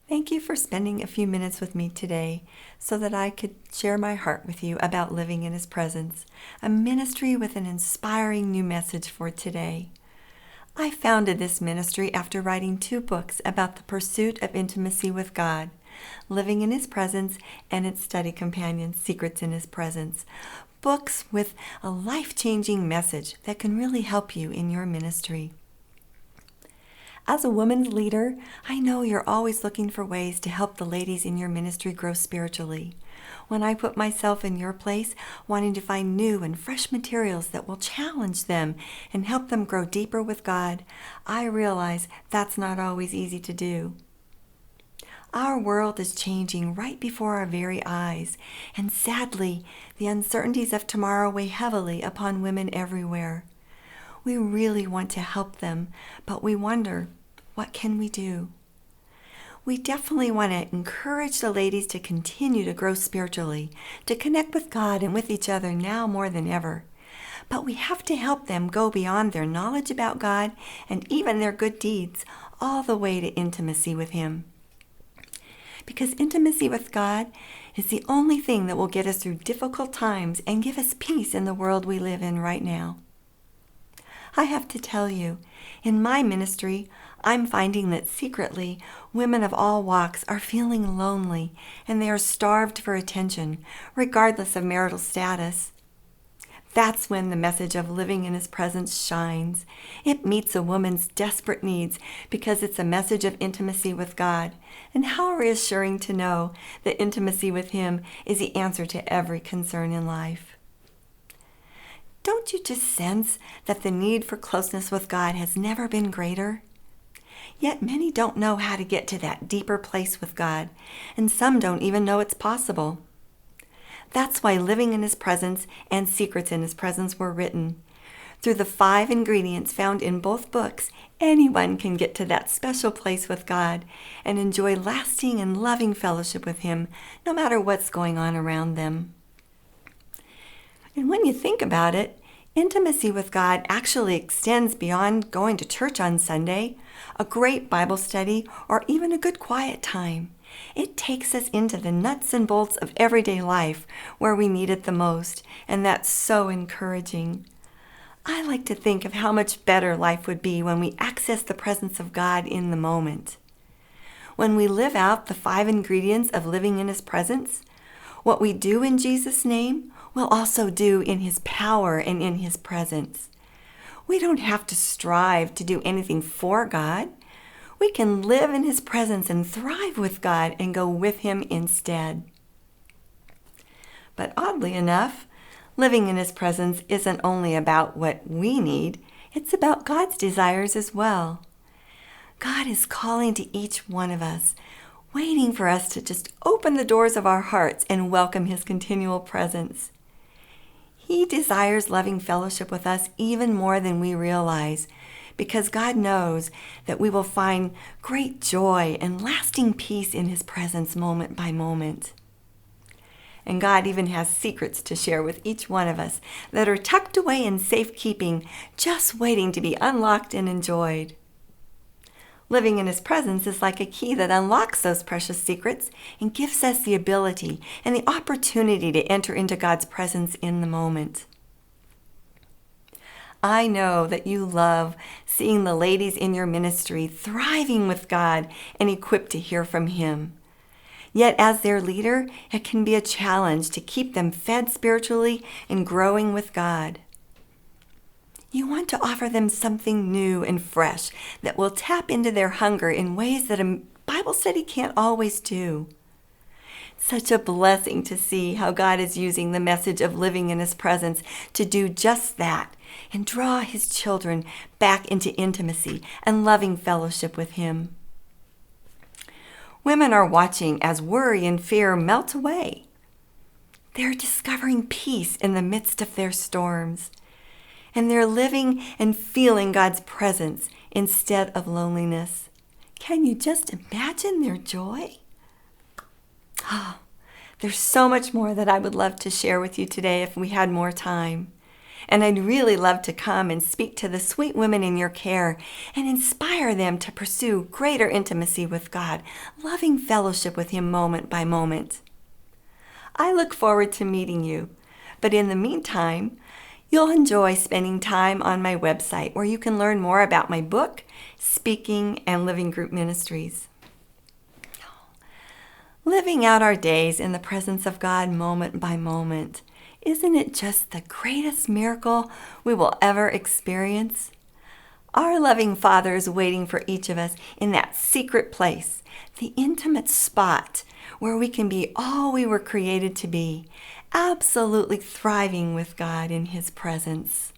Thank you for spending a few minutes with me today so that I could share my heart with you about living in His presence, a ministry with an inspiring new message for today. I founded this ministry after writing 2 books about the pursuit of intimacy with God, Living in His Presence and its study companion, Secrets in His Presence. Books with a life-changing message that can really help you in your ministry. As a women's leader, I know you're always looking for ways to help the ladies in your ministry grow spiritually. When I put myself in your place, wanting to find new and fresh materials that will challenge them and help them grow deeper with God, I realize that's not always easy to do. Our world is changing right before our very eyes, and sadly, the uncertainties of tomorrow weigh heavily upon women everywhere. We really want to help them, but we wonder, what can we do? We definitely want to encourage the ladies to continue to grow spiritually, to connect with God and with each other now more than ever. But we have to help them go beyond their knowledge about God and even their good deeds, all the way to intimacy with Him. Because intimacy with God is the only thing that will get us through difficult times and give us peace in the world we live in right now. I have to tell you, in my ministry, I'm finding that secretly, women of all walks are feeling lonely and they are starved for attention, regardless of marital status. That's when the message of living in His presence shines. It meets a woman's desperate needs because it's a message of intimacy with God. And how reassuring to know that intimacy with Him is the answer to every concern in life. Don't you just sense that the need for closeness with God has never been greater? Yet many don't know how to get to that deeper place with God, and some don't even know it's possible. That's why Living in His Presence and Secrets in His Presence were written. Through the 5 ingredients found in both books, anyone can get to that special place with God and enjoy lasting and loving fellowship with Him, no matter what's going on around them. And when you think about it, intimacy with God actually extends beyond going to church on Sunday, a great Bible study, or even a good quiet time. It takes us into the nuts and bolts of everyday life where we need it the most, and that's so encouraging. I like to think of how much better life would be when we access the presence of God in the moment. When we live out the 5 ingredients of living in His presence, what we do in Jesus' name, we'll also do in His power and in His presence. We don't have to strive to do anything for God. We can live in His presence and thrive with God and go with Him instead. But oddly enough, living in His presence isn't only about what we need, it's about God's desires as well. God is calling to each one of us, waiting for us to just open the doors of our hearts and welcome His continual presence. He desires loving fellowship with us even more than we realize, because God knows that we will find great joy and lasting peace in His presence moment by moment. And God even has secrets to share with each one of us that are tucked away in safekeeping, just waiting to be unlocked and enjoyed. Living in His presence is like a key that unlocks those precious secrets and gives us the ability and the opportunity to enter into God's presence in the moment. I know that you love seeing the ladies in your ministry thriving with God and equipped to hear from Him. Yet as their leader, it can be a challenge to keep them fed spiritually and growing with God. You want to offer them something new and fresh that will tap into their hunger in ways that a Bible study can't always do. It's such a blessing to see how God is using the message of living in His presence to do just that and draw His children back into intimacy and loving fellowship with Him. Women are watching as worry and fear melt away. They're discovering peace in the midst of their storms. And they're living and feeling God's presence instead of loneliness. Can you just imagine their joy? There's so much more that I would love to share with you today if we had more time. And I'd really love to come and speak to the sweet women in your care and inspire them to pursue greater intimacy with God, loving fellowship with Him moment by moment. I look forward to meeting you. But in the meantime, you'll enjoy spending time on my website where you can learn more about my book, speaking, and living group ministries. Living out our days in the presence of God moment by moment, isn't it just the greatest miracle we will ever experience? Our loving Father is waiting for each of us in that secret place, the intimate spot where we can be all we were created to be, absolutely thriving with God in His presence.